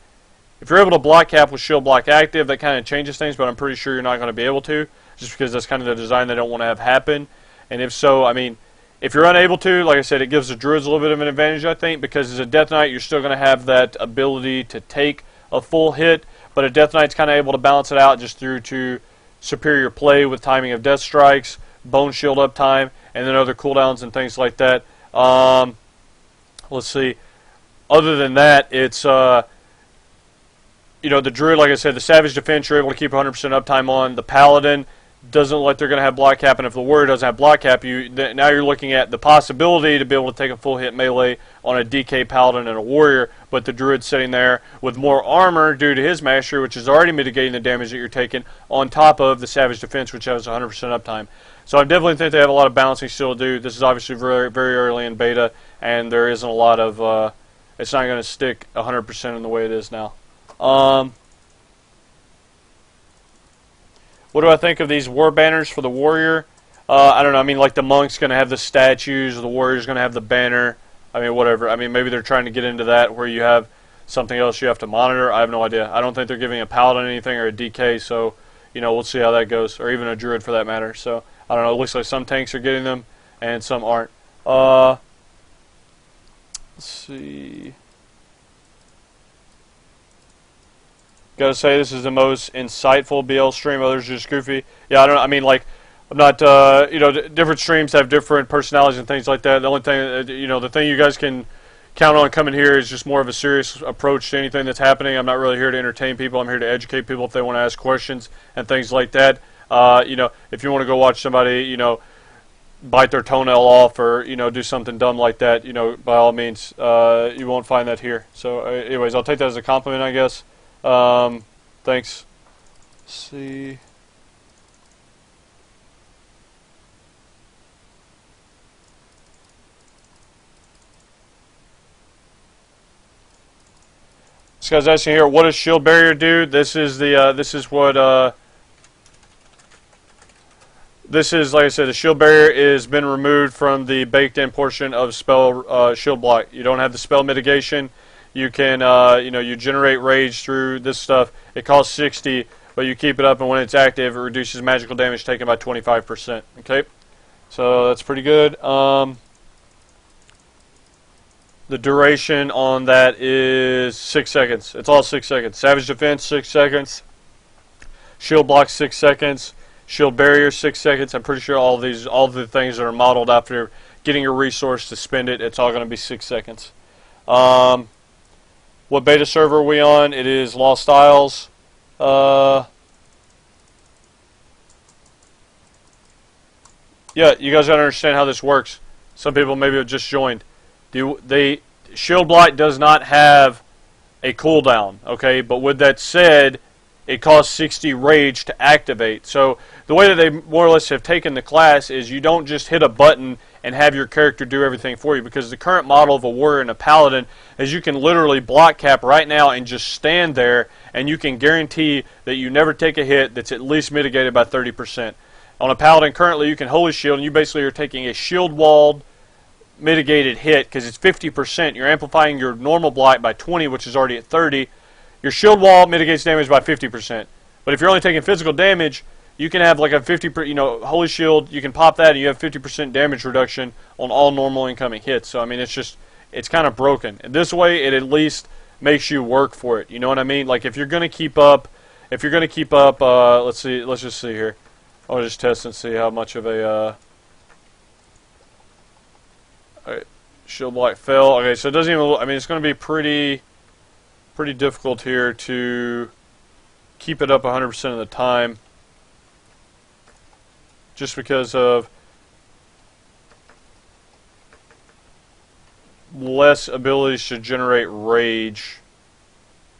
to block cap with shield block active, that kind of changes things, but I'm pretty sure you're not going to be able to, just because that's kind of the design they don't want to have happen. And if so, I mean, if you're unable to, like I said, it gives the druids a little bit of an advantage, I think, because as a Death Knight, you're still going to have that ability to take a full hit, but a Death Knight's kind of able to balance it out just through to superior play with timing of death strikes, bone shield uptime, and then other cooldowns and things like that. Let's see. Other than that, it's the druid, like I said, the Savage Defense, you're able to keep 100% uptime on. The Paladin doesn't look like they're going to have block cap, and if the warrior doesn't have block cap, now you're looking at the possibility to be able to take a full hit melee on a DK Paladin and a warrior, but the druid's sitting there with more armor due to his mastery, which is already mitigating the damage that you're taking, on top of the Savage Defense, which has 100% uptime. So I definitely think they have a lot of balancing still to do. This is obviously very, very early in beta, and there isn't a lot of, it's not going to stick 100% in the way it is now. What do I think of these war banners for the warrior? I don't know. I mean, like the monk's going to have the statues, or the warrior's going to have the banner. I mean, whatever. I mean, maybe they're trying to get into that where you have something else you have to monitor. I have no idea. I don't think they're giving a paladin anything or a DK, so, we'll see how that goes, or even a druid for that matter. So, I don't know. It looks like some tanks are getting them, and some aren't. Let's see. Gotta say, this is the most insightful BL stream. Others are just goofy. Yeah, I don't know. I mean, like, I'm not, different streams have different personalities and things like that. The only thing, the thing you guys can count on coming here is just more of a serious approach to anything that's happening. I'm not really here to entertain people. I'm here to educate people if they want to ask questions and things like that. You know, if you want to go watch somebody, you know, bite their toenail off or, you know, do something dumb like that, you know, by all means, you won't find that here. So anyways, I'll take that as a compliment, I guess. Thanks. Let's see. This guy's asking here, what does shield barrier do? This is the this is, like I said, the shield barrier is been removed from the baked-in portion of spell shield block. You don't have the spell mitigation. You can, you know, you generate rage through this stuff. It costs 60, but you keep it up, and when it's active, it reduces magical damage taken by 25%. Okay, so that's pretty good. The duration on that is 6 seconds. It's all 6 seconds. Savage defense, 6 seconds. Shield block, 6 seconds. Shield barrier, 6 seconds. I'm pretty sure all the things that are modeled after getting a resource to spend it, it's all going to be 6 seconds. What beta server are we on? It is Lost Isles. Yeah, you guys got to understand how this works. Some people maybe have just joined. Shield Blight does not have a cooldown, okay? But with that said, it costs 60 rage to activate. So the way that they more or less have taken the class is you don't just hit a button and have your character do everything for you, because the current model of a warrior and a paladin is you can literally block cap right now and just stand there, and you can guarantee that you never take a hit that's at least mitigated by 30%. On a paladin currently, you can holy shield, and you basically are taking a shield walled mitigated hit because it's 50%. You're amplifying your normal blight by 20, which is already at 30. Your shield wall mitigates damage by 50%. But if you're only taking physical damage, you can have like a 50%, you know, holy shield, you can pop that and you have 50% damage reduction on all normal incoming hits. So I mean, it's kind of broken. And this way it at least makes you work for it. You know what I mean? Like if you're going to keep up, let's just see here. I'll just test and see how much of a alright, shield blight fell. Okay, so it doesn't even, I mean, it's going to be pretty difficult here to keep it up 100% of the time, just because of less abilities to generate rage.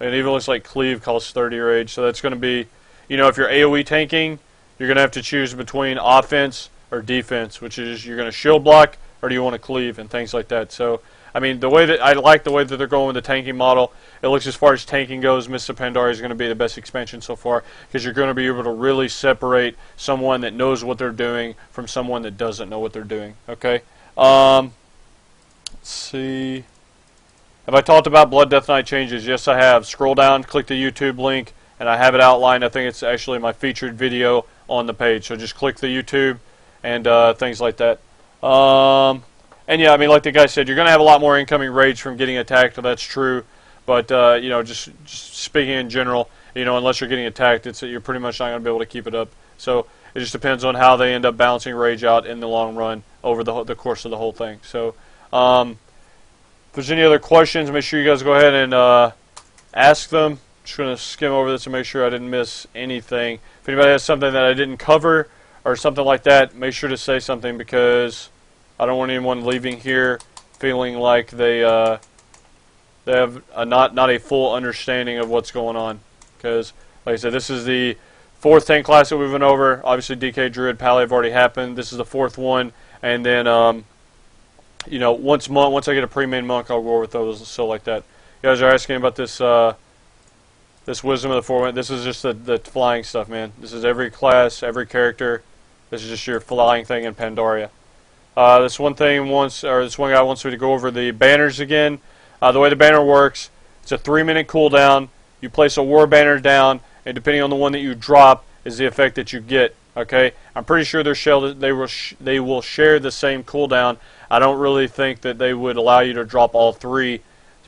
And even looks like cleave costs 30 rage, so that's going to be, you know, if you're AoE tanking, you're going to have to choose between offense or defense, which is you're going to shield block or do you want to cleave and things like that. So I mean, I like the way that they're going with the tanking model. It looks, as far as tanking goes, Mists of Pandaria is going to be the best expansion so far, because you're going to be able to really separate someone that knows what they're doing from someone that doesn't know what they're doing. Okay. Let's see. Have I talked about Blood Death Knight changes? Yes, I have. Scroll down, click the YouTube link, and I have it outlined. I think it's actually my featured video on the page. So just click the YouTube and things like that. And yeah, I mean, like the guy said, you're going to have a lot more incoming rage from getting attacked, so that's true. But, you know, just speaking in general, you know, unless you're getting attacked, you're pretty much not going to be able to keep it up. So it just depends on how they end up balancing rage out in the long run over the course of the whole thing. So if there's any other questions, make sure you guys go ahead and ask them. Just going to skim over this and make sure I didn't miss anything. If anybody has something that I didn't cover or something like that, make sure to say something, because I don't want anyone leaving here feeling like they have not a full understanding of what's going on. Because, like I said, this is the fourth tank class that we've been over. Obviously, DK, Druid, Pally have already happened. This is the fourth one. And then, you know, once I get a pre-main monk, I'll go over with those. So like that. You guys are asking about this this Wisdom of the Four. This is just the flying stuff, man. This is every class, every character. This is just your flying thing in Pandaria. This one guy wants me to go over the banners again. The way the banner works, it's a 3-minute cooldown. You place a war banner down, and depending on the one that you drop is the effect that you get. Okay, I'm pretty sure they will share the same cooldown. I don't really think that they would allow you to drop all three,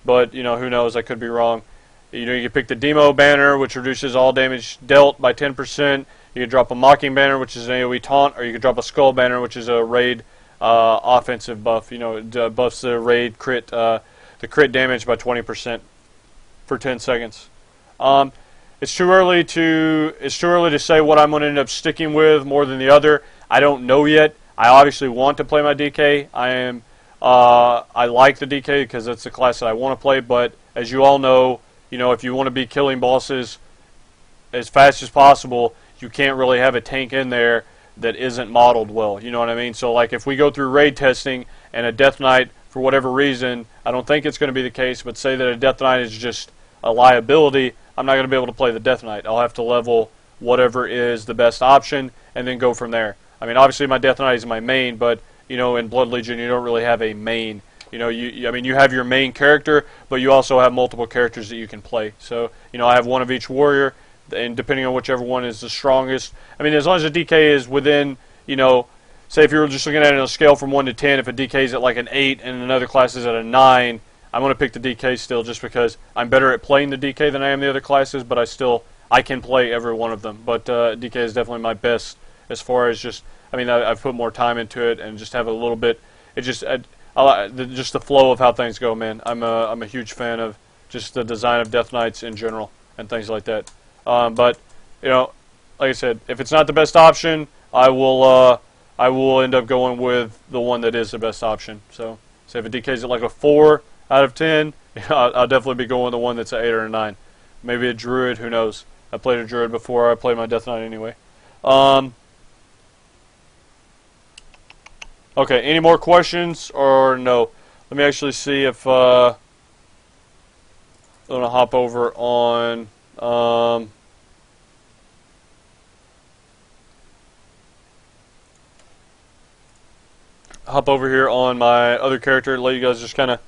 but you know, who knows? I could be wrong. You know, you can pick the Demo banner, which reduces all damage dealt by 10%. You can drop a Mocking banner, which is an AoE taunt, or you can drop a Skull banner, which is a raid offensive buff. You know, it buffs the raid crit, the crit damage by 20% for 10 seconds. it's too early to say what I'm going to end up sticking with more than the other. I don't know yet. I obviously want to play my DK. I like the DK because it's the class that I want to play. But as you all know, if you want to be killing bosses as fast as possible, you can't really have a tank in there that isn't modeled well. You know what I mean? So like if we go through raid testing and a Death Knight, for whatever reason, I don't think it's going to be the case, but say that a Death Knight is just a liability, I'm not going to be able to play the Death Knight. I'll have to level whatever is the best option and then go from there. I mean, obviously my Death Knight is my main, but in Blood Legion you don't really have a main. You have your main character, but you also have multiple characters that you can play. So, I have one of each warrior, and depending on whichever one is the strongest. I mean, as long as the DK is within, say if you were just looking at it on a scale from 1 to 10, if a DK is at like an 8 and another class is at a 9, I'm going to pick the DK still just because I'm better at playing the DK than I am the other classes, but I can play every one of them. But DK is definitely my best as far as just, I've put more time into it and just have a little bit, just the flow of how things go, man. I'm a huge fan of just the design of Death Knights in general and things like that. But like I said, if it's not the best option, I will end up going with the one that is the best option. So if a DK is at like a 4 out of 10, I'll definitely be going with the one that's an 8 or a 9. Maybe a Druid, who knows? I played a Druid before. I played my Death Knight anyway. Okay, any more questions or no? Let me actually see if I'm going to hop over on hop over here on my other character, let you guys just kind of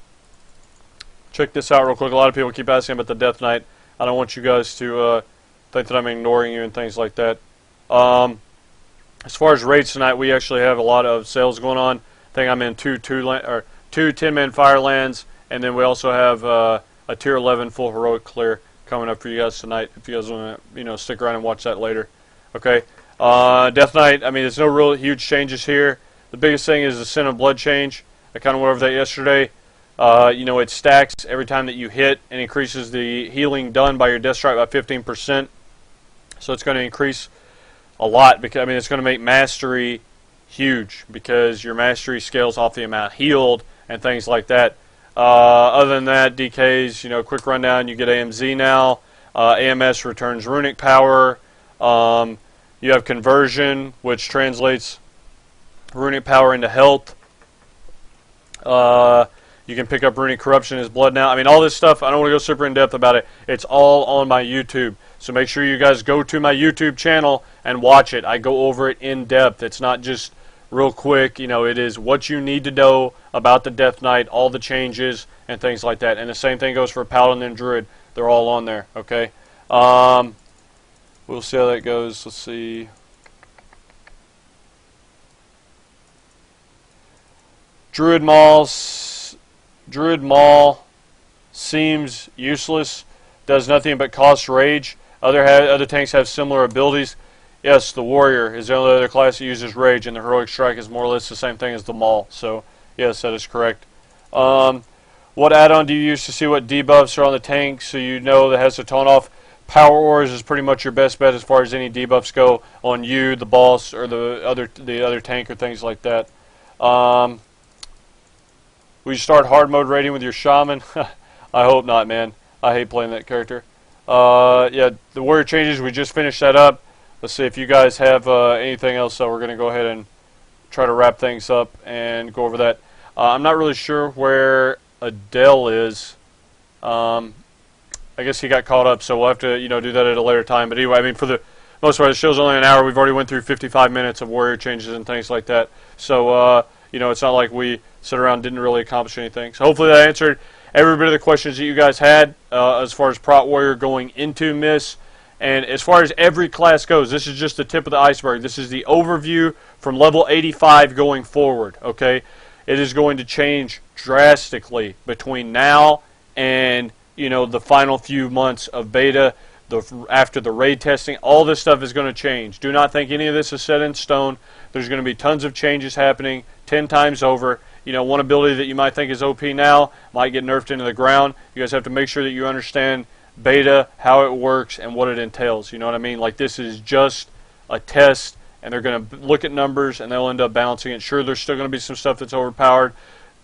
check this out real quick. A lot of people keep asking about the Death Knight. I don't want you guys to think that I'm ignoring you and things like that. As far as raids tonight, we actually have a lot of sales going on. I think I'm in two 10-man fire lands, and then we also have a tier 11 full heroic clear coming up for you guys tonight. If you guys want to stick around and watch that later. Okay, Death Knight. There's no real huge changes here. The biggest thing is the Sin of Blood change. I kind of went over that yesterday. It stacks every time that you hit and increases the healing done by your Death Strike by 15%. So it's going to increase a lot because it's going to make mastery huge because your mastery scales off the amount healed and things like that. Other than that, DKs, quick rundown, you get AMZ now. AMS returns runic power. You have conversion, which translates runic power into health. You can pick up runic corruption as blood now. All this stuff, I don't want to go super in depth about it. It's all on my YouTube. So make sure you guys go to my YouTube channel and watch it. I go over it in depth. It's not just real quick. It is what you need to know about the Death Knight, all the changes and things like that. And the same thing goes for Paladin and Druid. They're all on there, okay? We'll see how that goes. Let's see. Druid Maul seems useless. Does nothing but cost rage. Other tanks have similar abilities. Yes, the Warrior is the only other class that uses rage, and the Heroic Strike is more or less the same thing as the Maul. So, yes, that is correct. What add-on do you use to see what debuffs are on the tank so you know that has to tone off? Power Ores is pretty much your best bet as far as any debuffs go on you, the boss, or the other tank or things like that. Will you start hard mode raiding with your Shaman? I hope not, man. I hate playing that character. Yeah, the Warrior changes, we just finished that up. Let's see if you guys have anything else, so we're going to go ahead and try to wrap things up and go over that. I'm not really sure where Adele is. I guess he got caught up, so we'll have to do that at a later time. But anyway, for the most part, the show's only an hour. We've already went through 55 minutes of Warrior changes and things like that. So, it's not like we sit around and didn't really accomplish anything. So hopefully that answered every bit of the questions that you guys had as far as Prot Warrior going into Miss. And as far as every class goes, this is just the tip of the iceberg. This is the overview from level 85 going forward, okay? It is going to change drastically between now and, the final few months of beta, after the raid testing. All this stuff is going to change. Do not think any of this is set in stone. There's going to be tons of changes happening 10 times over. One ability that you might think is OP now might get nerfed into the ground. You guys have to make sure that you understand beta, how it works, and what it entails. You know what I mean? Like, this is just a test, and they're going to look at numbers, and they'll end up balancing it. Sure, there's still going to be some stuff that's overpowered.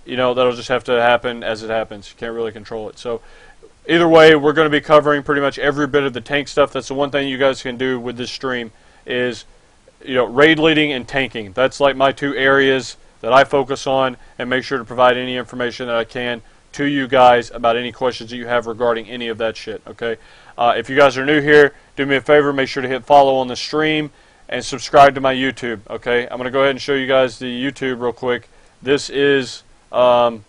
You know, that'll just have to happen as it happens. You can't really control it. So either way, we're going to be covering pretty much every bit of the tank stuff. That's the one thing you guys can do with this stream is, you know, raid leading and tanking. That's like my two areas that I focus on, and make sure to provide any information that I can to you guys about any questions that you have regarding any of that shit, okay? If you guys are new here, do me a favor, make sure to hit follow on the stream and subscribe to my YouTube, okay? I'm going to go ahead and show you guys the YouTube real quick. This is my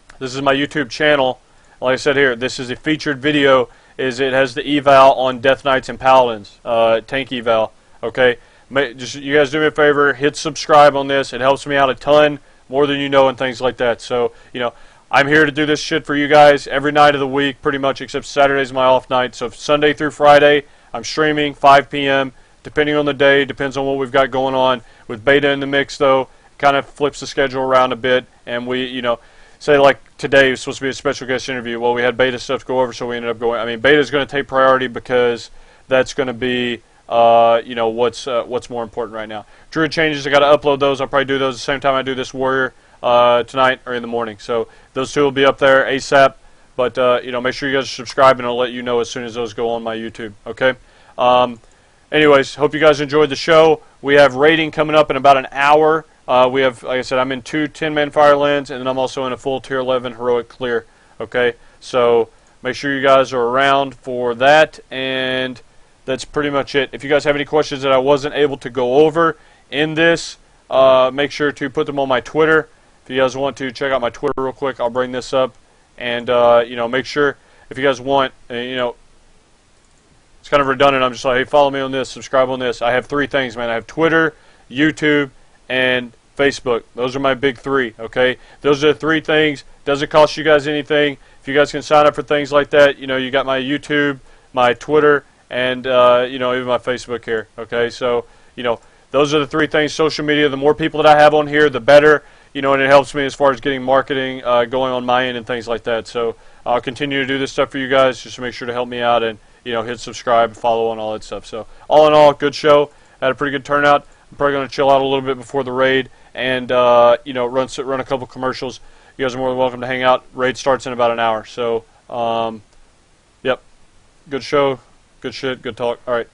YouTube channel. Like I said here, this is a featured video. It has the eval on Death Knights and Paladins, tank eval, okay? Just you guys do me a favor, hit subscribe on this. It helps me out a ton, more than you know, and things like that. So, you know, I'm here to do this shit for you guys every night of the week, pretty much, except Saturday's my off night. So Sunday through Friday, I'm streaming 5 p.m. depending on the day, depends on what we've got going on. With beta in the mix, though, kind of flips the schedule around a bit, and we, you know, say like today was supposed to be a special guest interview. Well, we had beta stuff to go over, so we ended up going. I mean, beta is going to take priority because that's going to be, you know, what's more important right now. Druid changes, I got to upload those. I'll probably do those at the same time I do this Warrior tonight or in the morning. So those two will be up there ASAP. But you know, make sure you guys subscribe, and I'll let you know as soon as those go on my YouTube. Okay. Anyways, hope you guys enjoyed the show. We have raiding coming up in about an hour. We have, like I said, I'm in 2 10-man Firelands, and then I'm also in a full Tier 11 Heroic Clear. Okay, so make sure you guys are around for that, and that's pretty much it. If you guys have any questions that I wasn't able to go over in this, make sure to put them on my Twitter. If you guys want to check out my Twitter real quick, I'll bring this up, and you know, make sure if you guys want, you know, it's kind of redundant. I'm just like, hey, follow me on this, subscribe on this. I have 3 things, man. I have Twitter, YouTube, and Facebook. Those are my big 3, okay? Those are the 3 things. Doesn't cost you guys anything. If you guys can sign up for things like that, you know, you got my YouTube, my Twitter, and, you know, even my Facebook here, okay? So, you know, those are the 3 things. Social media, the more people that I have on here, the better, you know, and it helps me as far as getting marketing going on my end and things like that. So I'll continue to do this stuff for you guys, just to make sure to help me out and, you know, hit subscribe, follow on all that stuff. So all in all, good show. Had a pretty good turnout. I'm probably going to chill out a little bit before the raid and, you know, run a couple commercials. You guys are more than welcome to hang out. Raid starts in about an hour. So, yep, good show, good shit, good talk. All right.